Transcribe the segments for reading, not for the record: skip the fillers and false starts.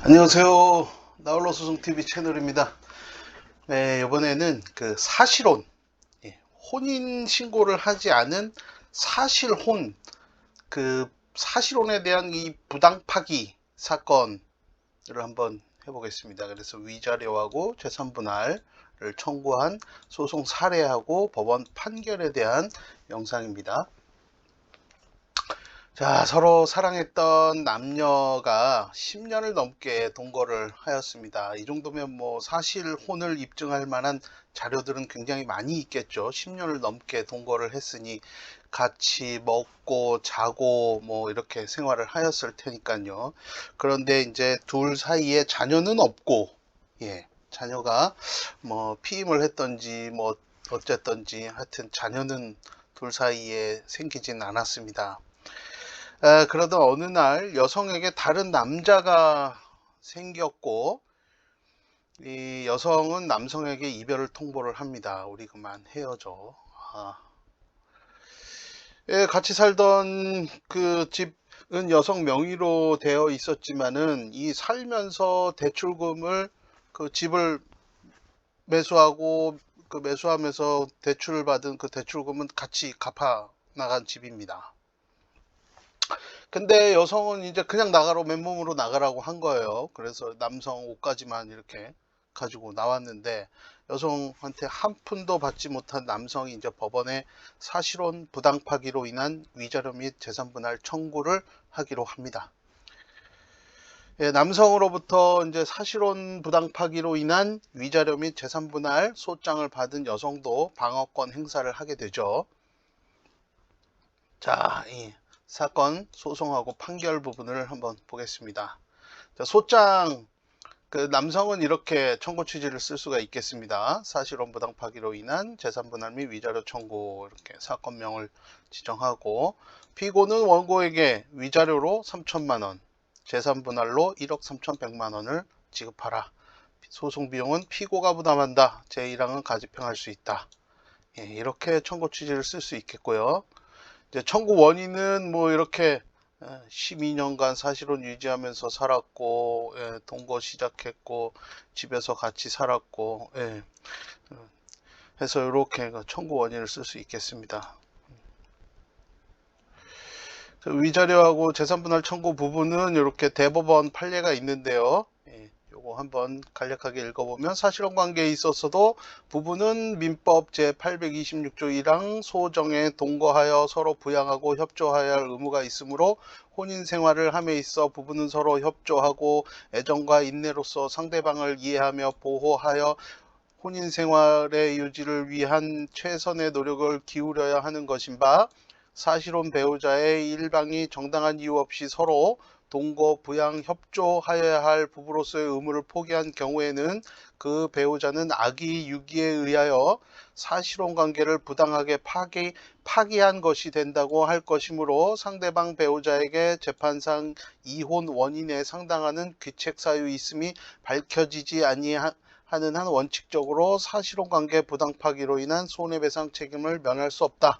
안녕하세요. 나홀로 소송TV 채널입니다. 네, 이번에는 그 사실혼, 혼인 신고를 하지 않은 사실혼, 그 사실혼에 대한 이 부당 파기 사건을 한번 해보겠습니다. 그래서 위자료하고 재산분할을 청구한 소송 사례하고 법원 판결에 대한 영상입니다. 자, 서로 사랑했던 남녀가 10년을 넘게 동거를 하였습니다. 이 정도면 뭐 사실 혼을 입증할 만한 자료들은 굉장히 많이 있겠죠. 10년을 넘게 동거를 했으니 같이 먹고 자고 뭐 이렇게 생활을 하였을 테니까요. 그런데 이제 둘 사이에 자녀는 없고, 자녀가 뭐 피임을 했던지 뭐 어쨌던지 하여튼 자녀는 둘 사이에 생기진 않았습니다. 그러던 어느 날 여성에게 다른 남자가 생겼고, 이 여성은 남성에게 이별을 통보를 합니다. 우리 그만 헤어져. 아. 같이 살던 그 집은 여성 명의로 되어 있었지만은 이 살면서 대출금을 그 집을 매수하고 그 매수하면서 대출을 받은 그 대출금은 같이 갚아 나간 집입니다. 근데 여성은 이제 그냥 나가라고 맨몸으로 나가라고 한 거예요. 그래서 남성 옷까지만 이렇게 가지고 나왔는데 여성한테 한 푼도 받지 못한 남성이 이제 법원에 사실혼 부당 파기로 인한 위자료 및 재산분할 청구를 하기로 합니다. 남성으로부터 이제 사실혼 부당 파기로 인한 위자료 및 재산분할 소장을 받은 여성도 방어권 행사를 하게 되죠. 자, 이 사건 소송하고 판결 부분을 한번 보겠습니다. 자, 소장, 그 남성은 이렇게 청구 취지를 쓸 수가 있겠습니다. 사실혼 부당 파기로 인한 재산분할 및 위자료 청구, 이렇게 사건명을 지정하고, 피고는 원고에게 위자료로 3천만 원, 재산분할로 1억 3,100만 원을 지급하라. 소송 비용은 피고가 부담한다. 제1항은 가집행할 수 있다. 이렇게 청구 취지를 쓸 수 있겠고요. 이제 청구 원인은 뭐 이렇게 12년간 사실혼 유지하면서 살았고, 동거 시작했고, 집에서 같이 살았고, 해서 이렇게 청구 원인을 쓸 수 있겠습니다. 위자료하고 재산분할 청구 부분은 이렇게 대법원 판례가 있는데요. 요거 한번 간략하게 읽어보면, 사실혼 관계에 있어서도 부부는 민법 제826조 1항 소정에 동거하여 서로 부양하고 협조하여야 할 의무가 있으므로 혼인 생활을 함에 있어 부부는 서로 협조하고 애정과 인내로서 상대방을 이해하며 보호하여 혼인 생활의 유지를 위한 최선의 노력을 기울여야 하는 것인 바, 사실혼 배우자의 일방이 정당한 이유 없이 서로 동거, 부양, 협조하여야 할 부부로서의 의무를 포기한 경우에는 그 배우자는 악의 유기에 의하여 사실혼 관계를 부당하게 파기한 것이 된다고 할 것이므로, 상대방 배우자에게 재판상 이혼 원인에 상당하는 귀책 사유 있음이 밝혀지지 아니하는 한 원칙적으로 사실혼 관계 부당 파기로 인한 손해배상 책임을 면할 수 없다.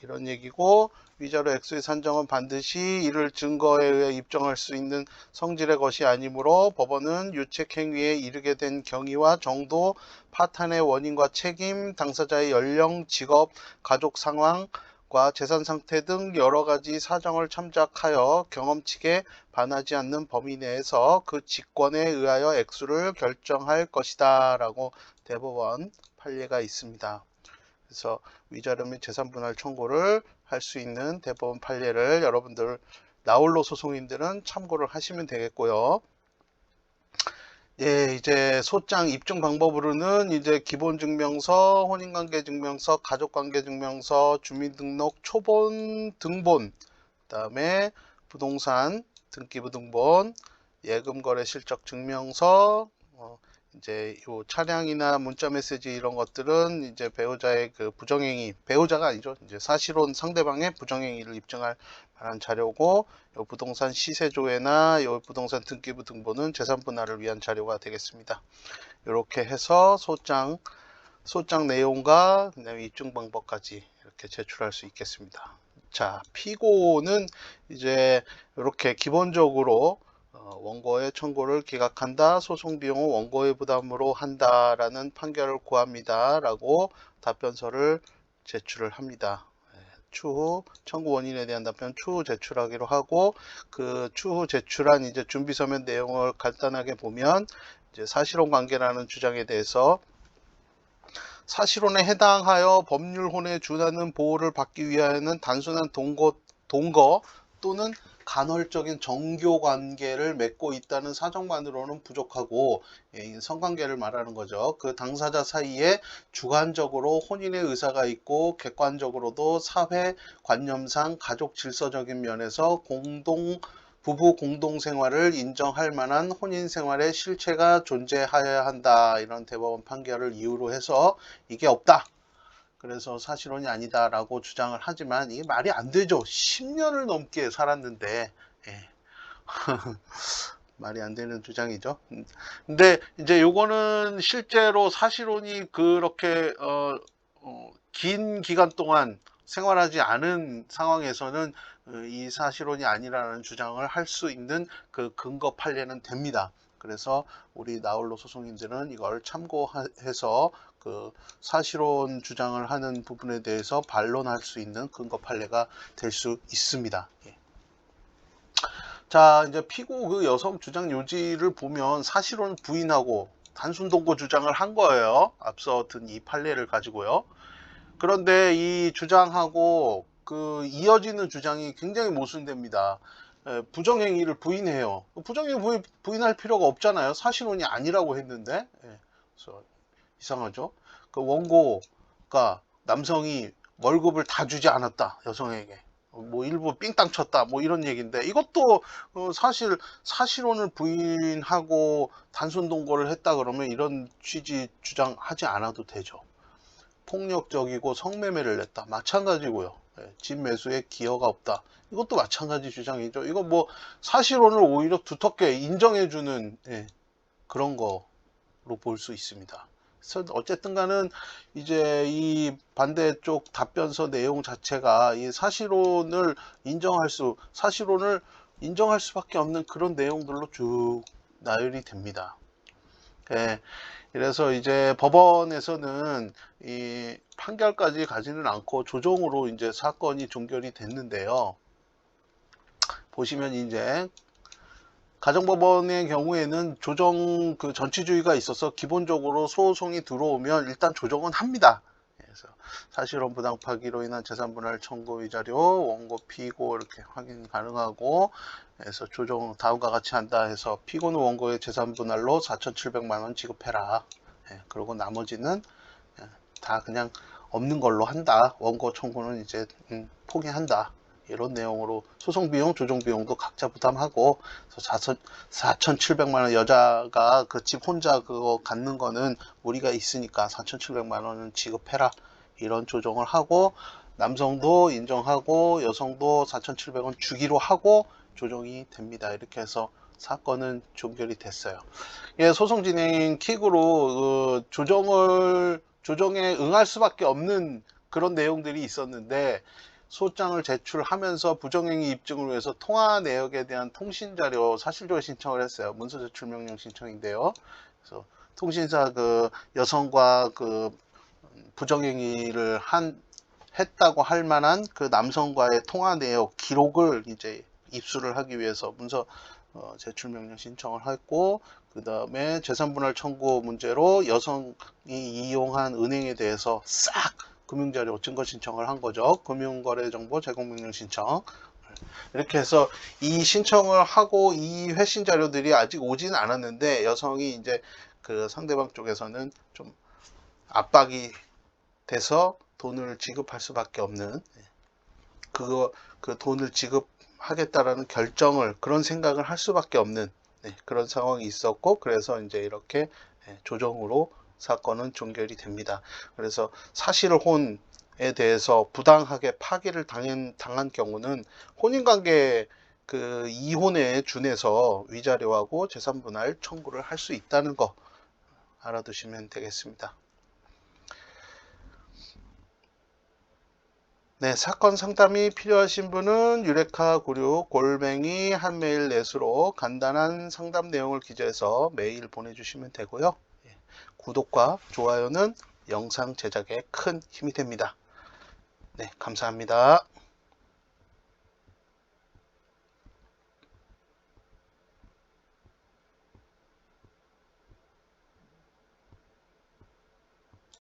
이런 얘기고, 위자료 액수의 산정은 반드시 이를 증거에 의해 입증할 수 있는 성질의 것이 아니므로 법원은 유책행위에 이르게 된 경위와 정도, 파탄의 원인과 책임, 당사자의 연령, 직업, 가족 상황과 재산 상태 등 여러 가지 사정을 참작하여 경험칙에 반하지 않는 범위 내에서 그 직권에 의하여 액수를 결정할 것이다 라고 대법원 판례가 있습니다. 그래서 위자료 및 재산분할 청구를 할 수 있는 대법원 판례를 여러분들 나홀로 소송인들은 참고를 하시면 되겠고요. 이제 소장 입증 방법으로는 이제 기본증명서, 혼인관계증명서, 가족관계증명서, 주민등록 초본 등본, 그다음에 부동산 등기부 등본, 예금거래 실적 증명서, 이제 요 차량이나 문자 메시지 이런 것들은 이제 배우자의 그 부정행위, 배우자가 아니죠. 이제 사실혼 상대방의 부정행위를 입증할 만한 자료고, 요 부동산 시세조회나 요 부동산 등기부 등본은 재산 분할을 위한 자료가 되겠습니다. 이렇게 해서 소장 내용과 그다음에 입증 방법까지 이렇게 제출할 수 있겠습니다. 자, 피고는 이제 이렇게 기본적으로 원고의 청구를 기각한다. 소송 비용은 원고의 부담으로 한다라는 판결을 구합니다. 라고 답변서를 제출을 합니다. 추후 청구 원인에 대한 답변 추후 제출하기로 하고, 그 추후 제출한 이제 준비서면 내용을 간단하게 보면 이제 사실혼 관계라는 주장에 대해서 사실혼에 해당하여 법률혼에 준하는 보호를 받기 위하여는 단순한 동거 또는 간헐적인 정교 관계를 맺고 있다는 사정만으로는 부족하고, 성관계를 말하는 거죠. 그 당사자 사이에 주관적으로 혼인의 의사가 있고 객관적으로도 사회 관념상 가족 질서적인 면에서 부부 공동 생활을 인정할 만한 혼인 생활의 실체가 존재하여야 한다. 이런 대법원 판결을 이유로 해서 이게 없다. 그래서 사실혼이 아니다라고 주장을 하지만 이게 말이 안 되죠. 10년을 넘게 살았는데. 예. 말이 안 되는 주장이죠. 근데 이제 요거는 실제로 사실혼이 그렇게 긴 기간 동안 생활하지 않은 상황에서는 이 사실혼이 아니라는 주장을 할 수 있는 그 근거 판례는 됩니다. 그래서 우리 나홀로 소송인들은 이걸 참고해서 그 사실혼 주장을 하는 부분에 대해서 반론할 수 있는 근거 판례가 될 수 있습니다. 예. 자, 이제 피고 그 여성 주장 요지를 보면 사실혼 부인하고 단순 동거 주장을 한 거예요. 앞서 든 이 판례를 가지고요. 그런데 이 주장하고 그 이어지는 주장이 굉장히 모순됩니다. 부정행위를 부인해요. 부정행위 부인할 필요가 없잖아요. 사실혼이 아니라고 했는데. 그래서 이상하죠. 그 원고가 남성이 월급을 다 주지 않았다, 여성에게. 뭐 일부 삥땅 쳤다, 뭐 이런 얘기인데, 이것도 사실 사실혼을 부인하고 단순 동거를 했다 그러면 이런 취지 주장하지 않아도 되죠. 폭력적이고 성매매를 냈다, 마찬가지고요. 집 매수에 기여가 없다, 이것도 마찬가지 주장이죠. 이거 뭐 사실혼을 오히려 두텁게 인정해주는 그런 거로 볼 수 있습니다. 그래서 어쨌든 간은 이제 이 반대쪽 답변서 내용 자체가 이 사실혼을 인정할 수밖에 없는 그런 내용들로 쭉 나열이 됩니다. 그래서 이제 법원에서는 이 판결까지 가지는 않고 조정으로 이제 사건이 종결이 됐는데요. 보시면 이제 가정법원의 경우에는 조정 그 전치주의가 있어서 기본적으로 소송이 들어오면 일단 조정은 합니다. 그래서 사실혼 부당 파기로 인한 재산분할 청구 위자료, 원고 피고 이렇게 확인 가능하고, 그래서 조정 다음과 같이 한다 해서 피고는 원고의 재산분할로 4,700만 원 지급해라. 그리고 나머지는 다 그냥 없는 걸로 한다. 원고 청구는 이제 포기한다. 이런 내용으로 소송 비용, 조정 비용도 각자 부담하고, 4,700만 원, 여자가 그 집 혼자 그거 갖는 거는 무리가 있으니까 4,700만 원은 지급해라. 이런 조정을 하고, 남성도 인정하고 여성도 4,700원 주기로 하고 조정이 됩니다. 이렇게 해서 사건은 종결이 됐어요. 소송 진행 킥으로 조정에 응할 수밖에 없는 그런 내용들이 있었는데, 소장을 제출하면서 부정행위 입증을 위해서 통화 내역에 대한 통신자료 사실조회 신청을 했어요. 문서 제출 명령 신청인데요. 그래서 통신사 그 여성과 그 부정행위를 했다고 할 만한 그 남성과의 통화 내역 기록을 이제 입수를 하기 위해서 문서 제출 명령 신청을 했고, 그 다음에 재산분할 청구 문제로 여성이 이용한 은행에 대해서 싹 금융자료 증거 신청을 한 거죠. 금융거래정보 제공명령 신청. 이렇게 해서 이 신청을 하고 이 회신 자료들이 아직 오지는 않았는데, 여성이 이제 그 상대방 쪽에서는 좀 압박이 돼서 돈을 지급할 수밖에 없는, 그 돈을 지급하겠다라는 그런 생각을 할 수밖에 없는 그런 상황이 있었고, 그래서 이제 이렇게 조정으로 사건은 종결이 됩니다. 그래서 사실혼에 대해서 부당하게 파기를 당한 경우는 혼인관계 그 이혼에 준해서 위자료하고 재산분할 청구를 할 수 있다는 거 알아두시면 되겠습니다. 네, 사건 상담이 필요하신 분은 유레카 96 골뱅이 한메일넷으로 간단한 상담 내용을 기재해서 메일 보내주시면 되고요. 구독과 좋아요는 영상 제작에 큰 힘이 됩니다. 네, 감사합니다.